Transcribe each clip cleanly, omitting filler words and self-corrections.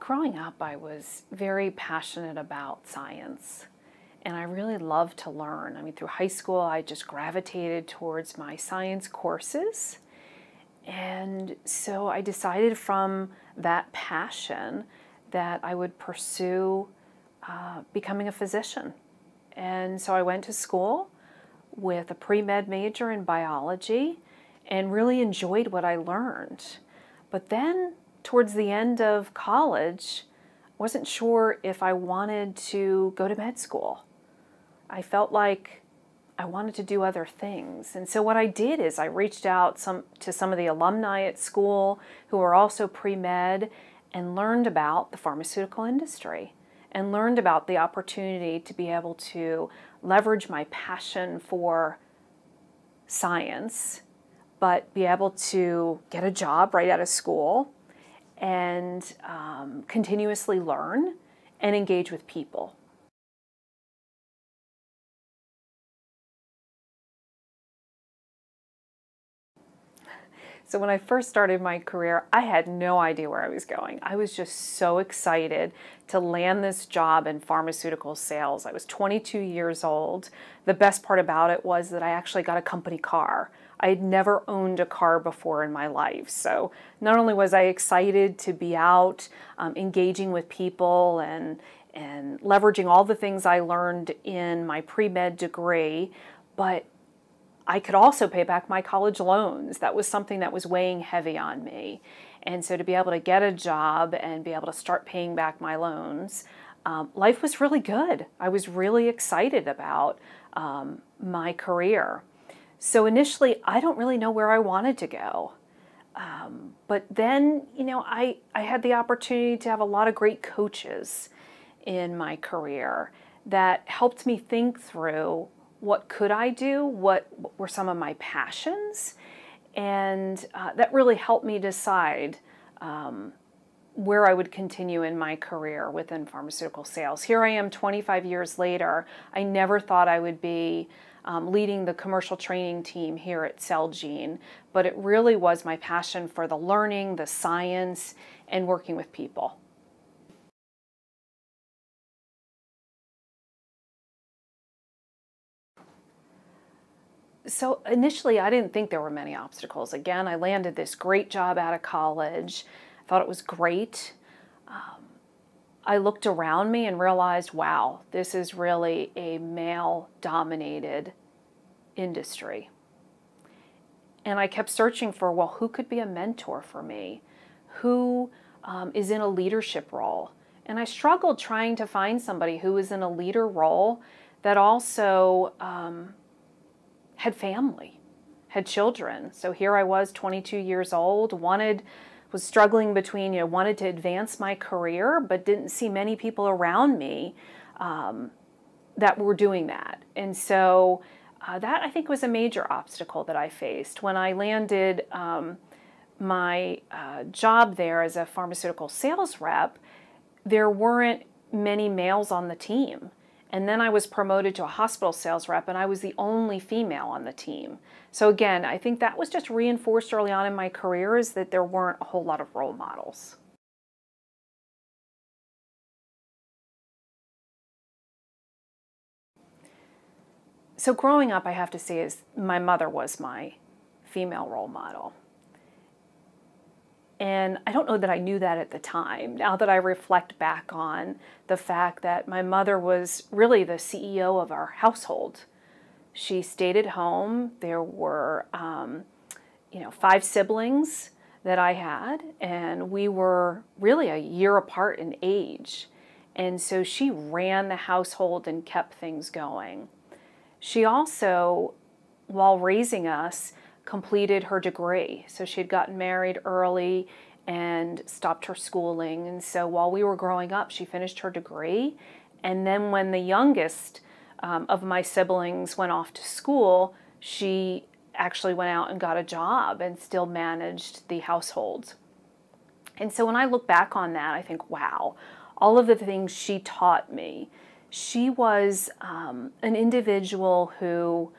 growing up, I was very passionate about science, and I really loved to learn. I mean, through high school, I just gravitated towards my science courses. And so I decided from that passion that I would pursue becoming a physician. And so I went to school with a pre-med major in biology and really enjoyed what I learned. But then towards the end of college, I wasn't sure if I wanted to go to med school. I felt like I wanted to do other things. And so what I did is I reached out to some of the alumni at school who were also pre-med and learned about the pharmaceutical industry and learned about the opportunity to be able to leverage my passion for science, but be able to get a job right out of school and continuously learn and engage with people. So when I first started my career, I had no idea where I was going. I was just so excited to land this job in pharmaceutical sales. I was 22 years old. The best part about it was that I actually got a company car. I had never owned a car before in my life. So not only was I excited to be out engaging with people and leveraging all the things I learned in my pre-med degree, but I could also pay back my college loans. That was something that was weighing heavy on me. And so to be able to get a job and be able to start paying back my loans, life was really good. I was really excited about my career. So initially, I don't really know where I wanted to go. But then, I had the opportunity to have a lot of great coaches in my career that helped me think through what could I do, what were some of my passions, and that really helped me decide where I would continue in my career within pharmaceutical sales. Here I am 25 years later. I never thought I would be leading the commercial training team here at Celgene, but it really was my passion for the learning, the science, and working with people. So initially, I didn't think there were many obstacles. Again, I landed this great job out of college. I thought it was great. I looked around me and realized, wow, this is really a male-dominated industry. And I kept searching for, well, who could be a mentor for me? Who is in a leadership role? And I struggled trying to find somebody who was in a leader role that also had family, had children. So here I was, 22 years old, was struggling between, wanted to advance my career, but didn't see many people around me that were doing that. And so that, I think, was a major obstacle that I faced. When I landed my job there as a pharmaceutical sales rep, there weren't many males on the team. And then I was promoted to a hospital sales rep, and I was the only female on the team. So again, I think that was just reinforced early on in my career, is that there weren't a whole lot of role models. So growing up, I have to say, my mother was my female role model. And I don't know that I knew that at the time. Now that I reflect back on the fact that my mother was really the CEO of our household. She stayed at home. There were, 5 siblings that I had, and we were really a year apart in age. And so she ran the household and kept things going. She also, while raising us, completed her degree. So she had gotten married early and stopped her schooling. And so while we were growing up, she finished her degree. And then when the youngest of my siblings went off to school, she actually went out and got a job and still managed the household. And so when I look back on that, I think, wow, all of the things she taught me. She was an individual who,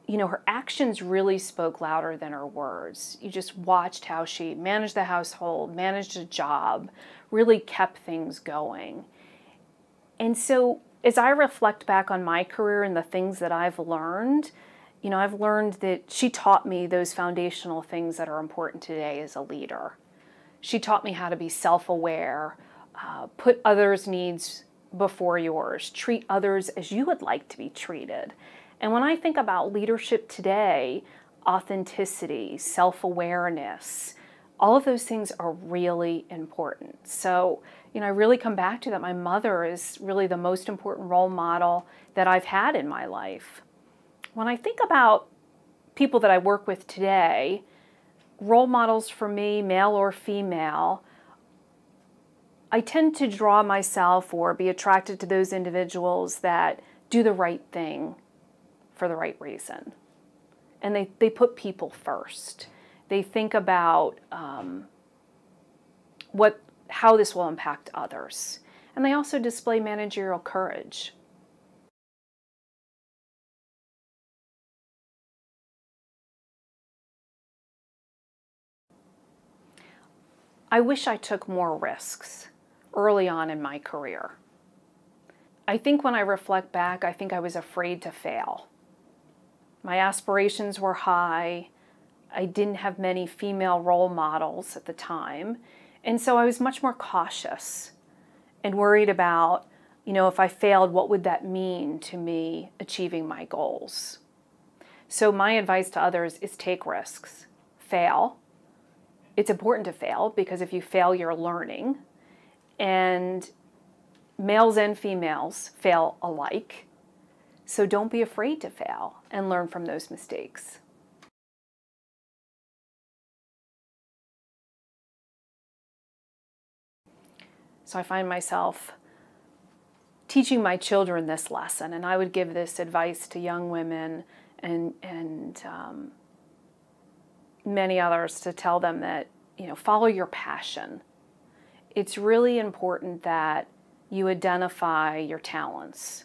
her actions really spoke louder than her words. You just watched how she managed the household, managed a job, really kept things going. And so as I reflect back on my career and the things that I've learned, I've learned that she taught me those foundational things that are important today as a leader. She taught me how to be self-aware, put others' needs before yours, treat others as you would like to be treated. And when I think about leadership today, authenticity, self-awareness, all of those things are really important. So, I really come back to that. My mother is really the most important role model that I've had in my life. When I think about people that I work with today, role models for me, male or female, I tend to draw myself or be attracted to those individuals that do the right thing for the right reason. And they put people first. They think about how this will impact others. And they also display managerial courage. I wish I took more risks early on in my career. I think when I reflect back, I think I was afraid to fail. My aspirations were high. I didn't have many female role models at the time. And so I was much more cautious and worried about, if I failed, what would that mean to me achieving my goals? So my advice to others is take risks, fail. It's important to fail because if you fail, you're learning. And males and females fail alike. So don't be afraid to fail and learn from those mistakes. So I find myself teaching my children this lesson, and I would give this advice to young women and many others to tell them that, follow your passion. It's really important that you identify your talents.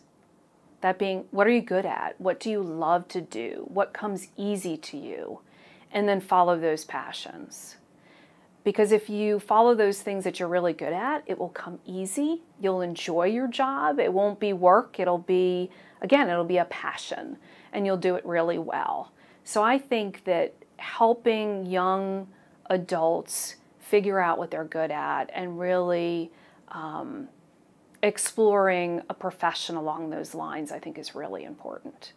That being, what are you good at? What do you love to do? What comes easy to you? And then follow those passions. Because if you follow those things that you're really good at, it will come easy. You'll enjoy your job. It won't be work. It'll be a passion, and you'll do it really well. So I think that helping young adults figure out what they're good at and really exploring a profession along those lines, I think is really important.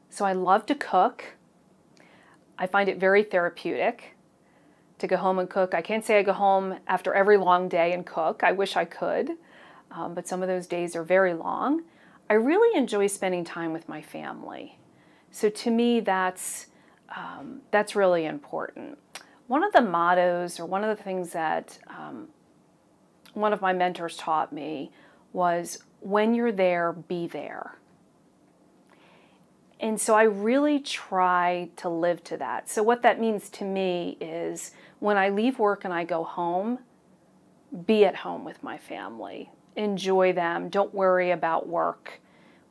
So I love to cook. I find it very therapeutic to go home and cook. I can't say I go home after every long day and cook. I wish I could, but some of those days are very long. I really enjoy spending time with my family. So to me, that's really important. One of the mottos, or one of the things that one of my mentors taught me was, when you're there, be there. And so I really try to live to that. So what that means to me is, when I leave work and I go home, be at home with my family. Enjoy them. Don't worry about work.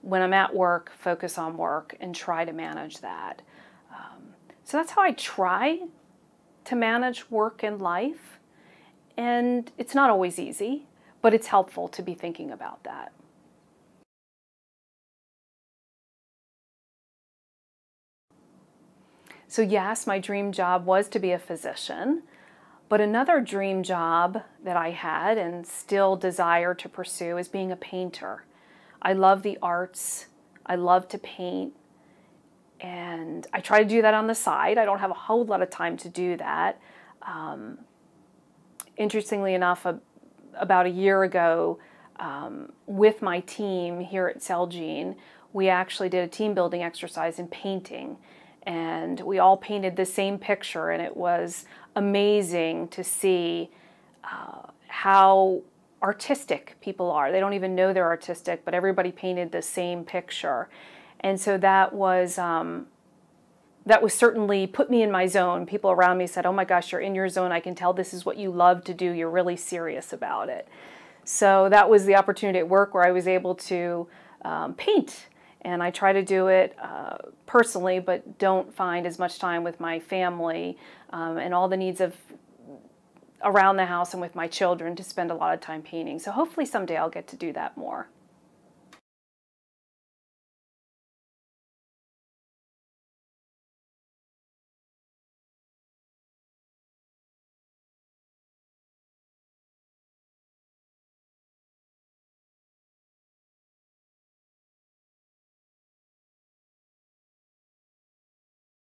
When I'm at work, focus on work and try to manage that. So that's how I try to manage work and life. And it's not always easy, but it's helpful to be thinking about that. So yes, my dream job was to be a physician, but another dream job that I had and still desire to pursue is being a painter. I love the arts. I love to paint, and I try to do that on the side. I don't have a whole lot of time to do that. Interestingly enough, about a year ago, with my team here at Celgene, we actually did a team building exercise in painting. And we all painted the same picture, and it was amazing to see how artistic people are. They don't even know they're artistic, but everybody painted the same picture. And so that was certainly put me in my zone. People around me said, "Oh my gosh, you're in your zone. I can tell this is what you love to do. You're really serious about it." So that was the opportunity at work where I was able to paint And I try to do it personally, but don't find as much time with my family and all the needs of around the house and with my children to spend a lot of time painting. So hopefully someday I'll get to do that more.